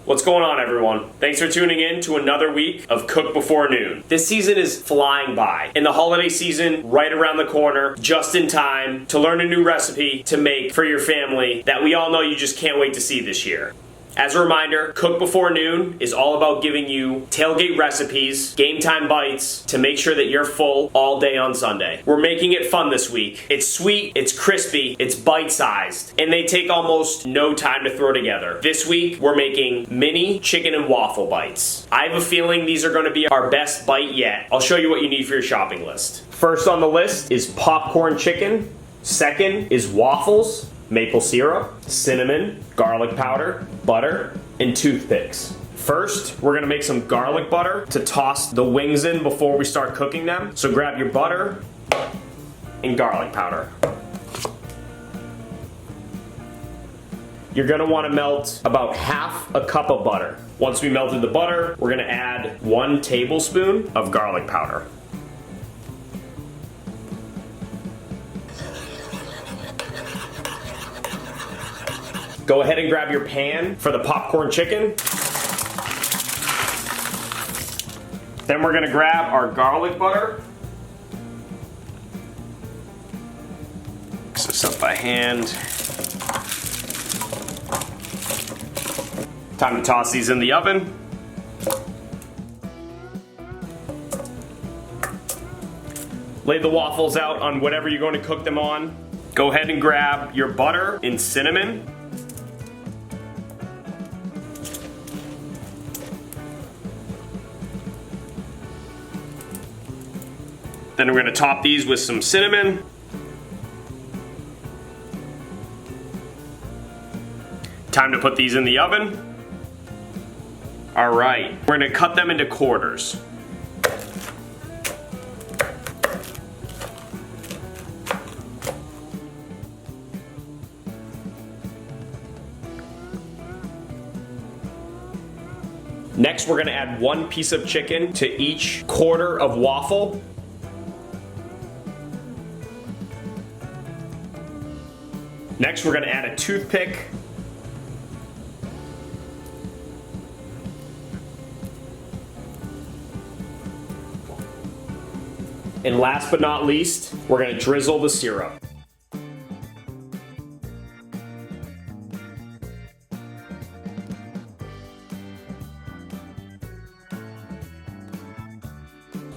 What's going on, everyone? Thanks for tuning in to another week of Cook Before Noon. This season is flying by, and the holiday season right around the corner, just in time to learn a new recipe to make for your family that we all know you just can't wait to see this year. As a reminder, Cook Before Noon is all about giving you tailgate recipes, game time bites, to make sure that you're full all day on Sunday. We're making it fun this week. It's sweet, it's crispy, it's bite-sized, and they take almost no time to throw together. This week, we're making Mini Chicken and Waffle Bites. I have a feeling these are going to be our best bite yet. I'll show you what you need for your shopping list. First on the list is popcorn chicken. Second is waffles, maple syrup, cinnamon, garlic powder, butter, and toothpicks. First, we're gonna make some garlic butter to toss the wings in before we start cooking them. So grab your butter and garlic powder. You're gonna wanna melt about half a cup of butter. Once we melted the butter, we're gonna add 1 tablespoon of garlic powder. Go ahead and grab your pan for the popcorn chicken. Then we're gonna grab our garlic butter. Mix this up by hand. Time to toss these in the oven. Lay the waffles out on whatever you're going to cook them on. Go ahead and grab your butter and cinnamon. Then we're going to top these with some cinnamon. Time to put these in the oven. All right, we're going to cut them into quarters. Next, we're going to add 1 piece of chicken to each quarter of waffle. Next, we're going to add a toothpick. And last but not least, we're going to drizzle the syrup.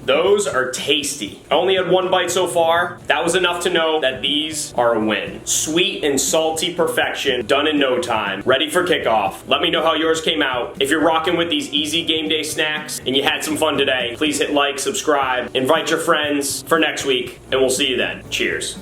Those are tasty. I only had 1 bite so far. That was enough to know that these are a win. Sweet and salty perfection, done in no time. Ready for kickoff. Let me know how yours came out. If you're rocking with these easy game day snacks and you had some fun today, please hit like, subscribe, invite your friends for next week, and we'll see you then. Cheers.